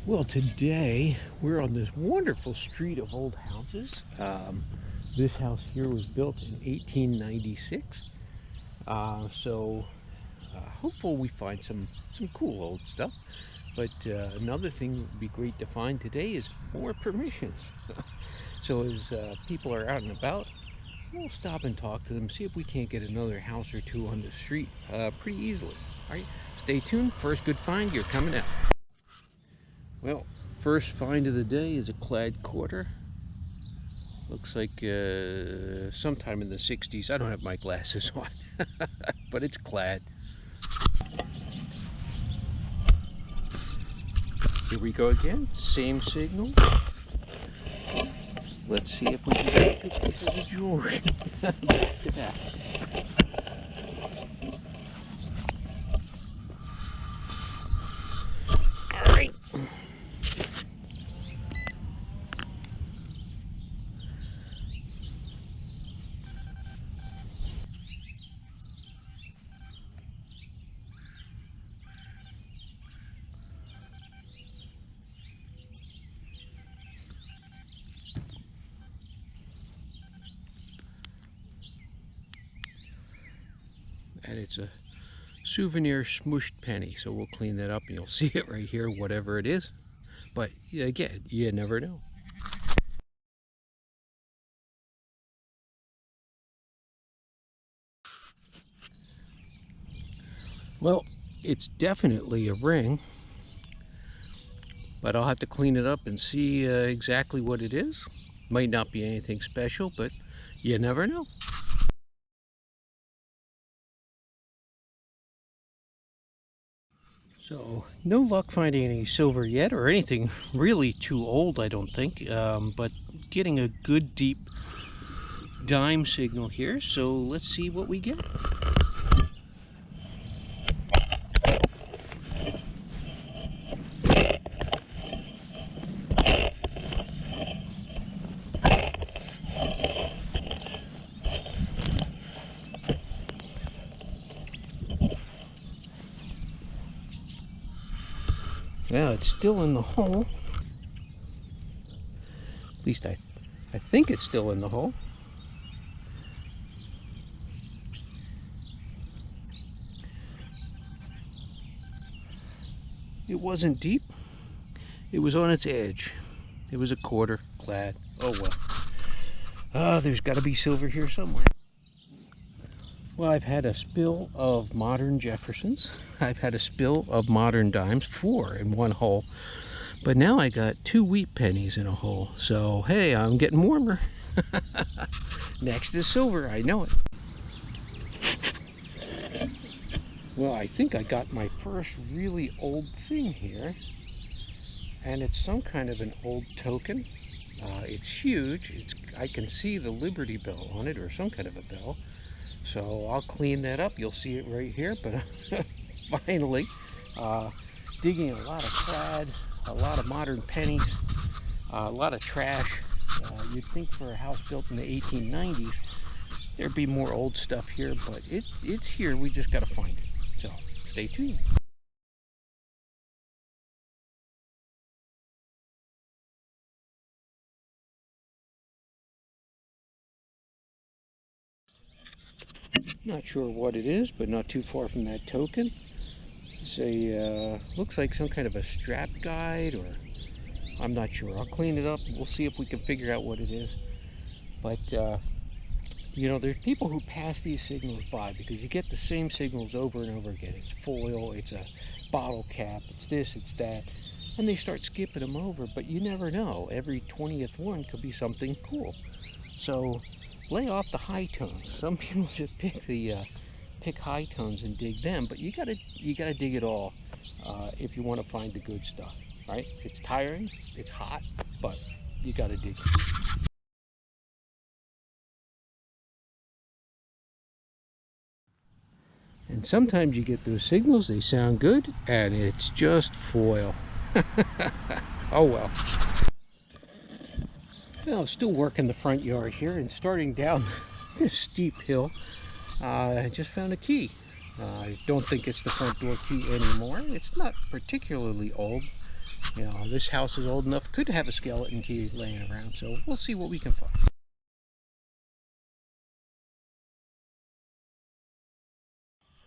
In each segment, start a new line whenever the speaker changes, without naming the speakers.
Well, today we're on this wonderful street of old houses. This house here was built in 1896. Hopefully we find some cool old stuff. But another thing that would be great to find today is more permissions. So as people are out and about, we'll stop and talk to them, see if we can't get another house or two on the street pretty easily. All right, stay tuned. First good find, you're coming out. Well, first find of the day is a clad quarter. Looks like sometime in the 60s. I don't have my glasses on, but it's clad. Here we go again, same signal. Let's see if we can get good pieces of jewelry. Back to that. All right. And it's a souvenir smooshed penny, so we'll clean that up and you'll see it right here, whatever it is. But again, you never know. Well, it's definitely a ring, but I'll have to clean it up and see exactly what it is. Might not be anything special, but you never know. So, no luck finding any silver yet, or anything really too old, I don't think. But getting a good deep dime signal here, so let's see what we get. Yeah, it's still in the hole. At least I think it's still in the hole. It wasn't deep. It was on its edge. It was a quarter clad. Oh well. There's got to be silver here somewhere. Well, I've had a spill of modern Jeffersons. I've had a spill of modern dimes, 4 in one hole. But now I got 2 wheat pennies in a hole. So, hey, I'm getting warmer. Next is silver, I know it. Well, I think I got my first really old thing here. And it's some kind of an old token. It's huge. I can see the Liberty Bell on it, or some kind of a bell. So I'll clean that up. You'll see it right here. But finally, digging a lot of clad, a lot of modern pennies, a lot of trash. You'd think for a house built in the 1890s, there'd be more old stuff here, but it's here. We just got to find it. So stay tuned. Not sure what it is, but not too far from that token. It's a looks like some kind of a strap guide, or I'm not sure. I'll clean it up. We'll see if we can figure out what it is. But you know, there's people who pass these signals by because you get the same signals over and over again. It's foil, it's a bottle cap, it's this, it's that, and they start skipping them over. But you never know. Every 20th one could be something cool. So lay off the high tones. Some people just pick high tones and dig them, but you gotta dig it all if you want to find the good stuff. Right? It's tiring, it's hot, but you gotta dig it. And sometimes you get those signals, they sound good, and it's just foil. Oh well. Well, still working the front yard here and starting down this steep hill. I just found a key. I don't think it's the front door key anymore. It's not particularly old. You know, this house is old enough, could have a skeleton key laying around, so we'll see what we can find.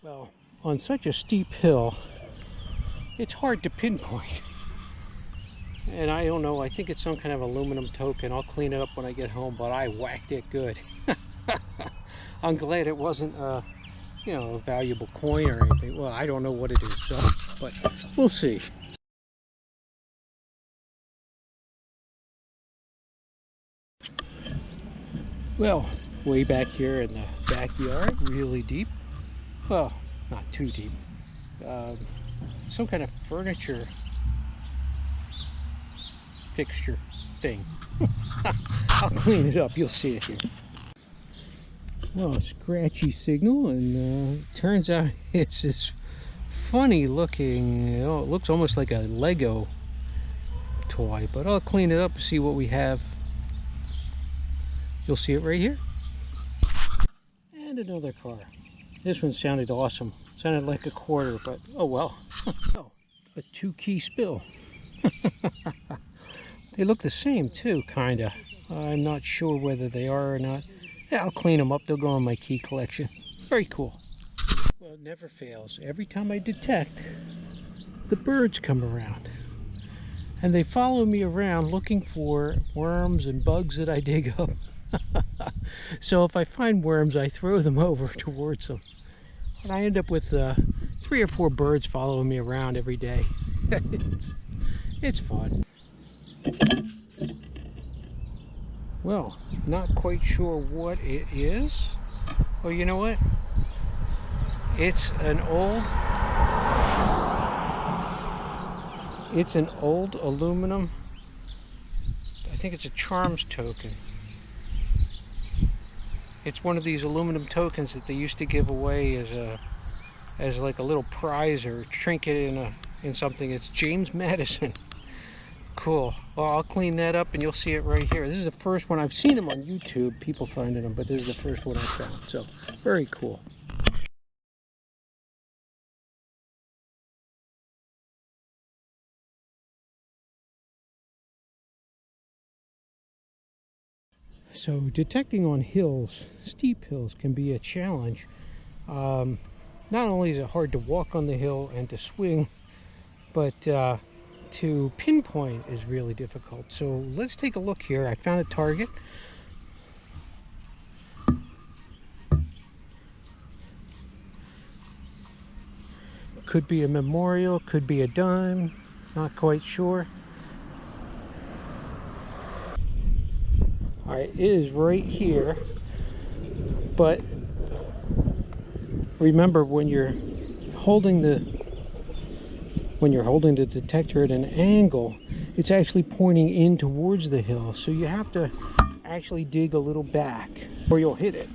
Well, on such a steep hill, it's hard to pinpoint. And I don't know, I think it's some kind of aluminum token. I'll clean it up when I get home, but I whacked it good. I'm glad it wasn't you know, a valuable coin or anything. Well, I don't know what it is, so, but we'll see. Well, way back here in the backyard, really deep. Well, not too deep. Some kind of furniture fixture thing. I'll clean it up, you'll see it here. Well, scratchy signal, and turns out it's this funny looking, you know, it looks almost like a Lego toy, but I'll clean it up and see what we have. You'll see it right here. And another car. This one sounded awesome. Sounded like a quarter, but oh well. Oh, a 2-key spill. They look the same too, kinda. I'm not sure whether they are or not. Yeah, I'll clean them up. They'll go in my key collection. Very cool. Well, it never fails. Every time I detect, the birds come around. And they follow me around looking for worms and bugs that I dig up. So if I find worms, I throw them over towards them. And I end up with 3 or 4 birds following me around every day. It's fun. Well, not quite sure what it is. Oh, you know what? It's an old aluminum. I think it's a charms token. It's one of these aluminum tokens that they used to give away as like a little prize or trinket in something. It's James Madison. Cool. Well, I'll clean that up and you'll see it right here. This is the first one. I've seen them on YouTube, people finding them, but this is the first one I found. So, very cool. So, detecting on hills, steep hills, can be a challenge. Not only is it hard to walk on the hill and to swing, but to pinpoint is really difficult. So let's take a look here. I found a target. Could be a memorial, could be a dime, not quite sure. Alright, it is right here, but remember when you're holding the detector at an angle, it's actually pointing in towards the hill, so you have to actually dig a little back or you'll hit it.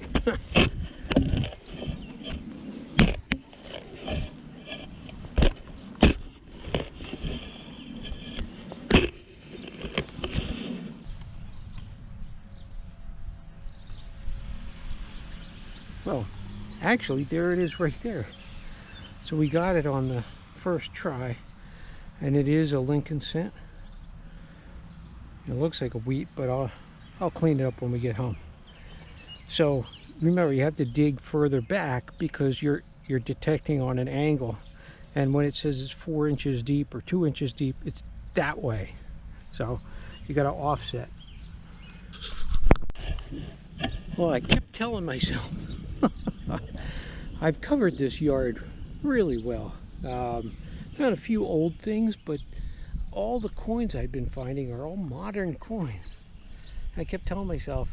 Well, actually there it is right there. So we got it on the first try, and it is a Lincoln cent. It looks like a wheat, but I'll clean it up when we get home. So remember, you have to dig further back because you're detecting on an angle, and when it says it's 4 inches deep or 2 inches deep, it's that way. So you got to offset. Well, I kept telling myself I've covered this yard really well. Found a few old things, but all the coins I've been finding are all modern coins. I kept telling myself,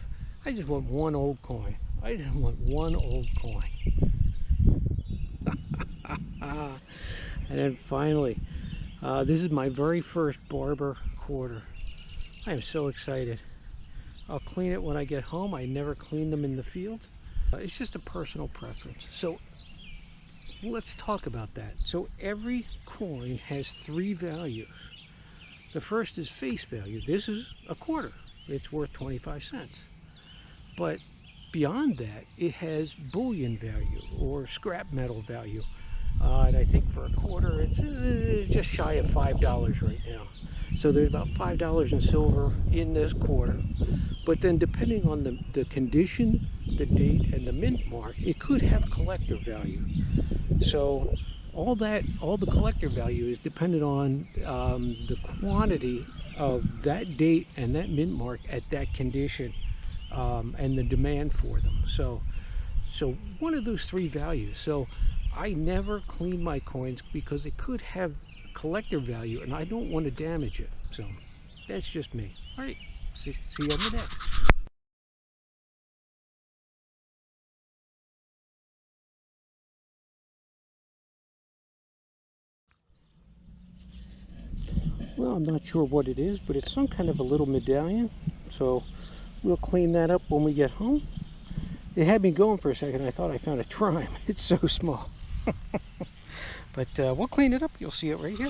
I just want one old coin. I just want one old coin. And then finally, this is my very first barber quarter. I am so excited. I'll clean it when I get home. I never clean them in the field. It's just a personal preference. So let's talk about that. So every coin has 3 values. The first is face value. This is a quarter. It's worth 25 cents. But beyond that, it has bullion value or scrap metal value. And I think for a quarter it's just shy of $5 right now. So there's about $5 in silver in this quarter. But then depending on the condition, the date, and the mint mark, it could have collector value. So all the collector value is dependent on the quantity of that date and that mint mark at that condition, and the demand for them. So one of those three values. So I never clean my coins because it could have collector value and I don't want to damage it. So that's just me. All right, see you on the next. Well, I'm not sure what it is, but it's some kind of a little medallion. So we'll clean that up when we get home. It had me going for a second. I thought I found a trime. It's so small. But we'll clean it up. You'll see it right here.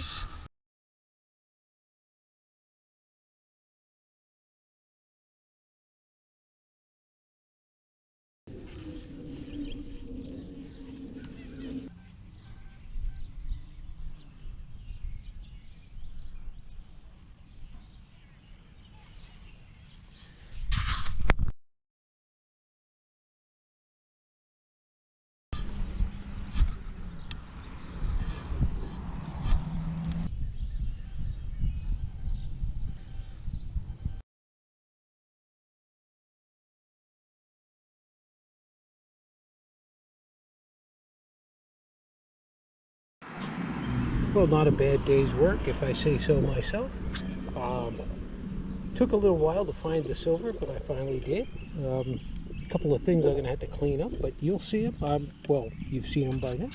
Well, not a bad day's work, if I say so myself. Um, Took a little while to find the silver, but I finally did. A couple of things I'm going to have to clean up, but you'll see them. Well, you've seen them by now.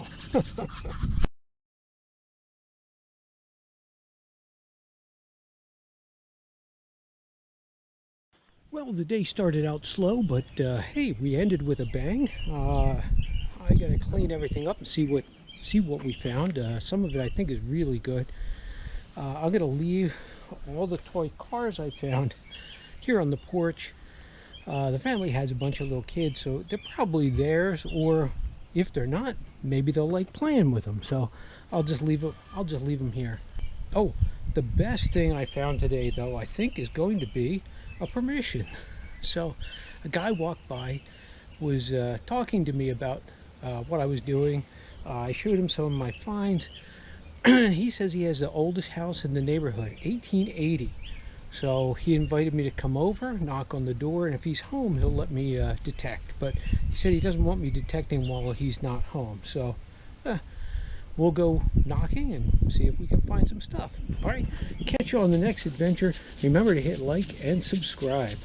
Well, the day started out slow, but hey, we ended with a bang. I got to clean everything up and see what we found. Some of it I think is really good. I'm going to leave all the toy cars I found here on the porch. The family has a bunch of little kids, so they're probably theirs, or if they're not, maybe they'll like playing with them. So I'll just leave them here. Oh, the best thing I found today, though, I think is going to be a permission. So a guy walked by, was talking to me about what I was doing. I showed him some of my finds. He says he has the oldest house in the neighborhood, 1880. So he invited me to come over, knock on the door, and if he's home, he'll let me detect. But he said he doesn't want me detecting while he's not home. So we'll go knocking and see if we can find some stuff. All right, catch you on the next adventure. Remember to hit like and subscribe.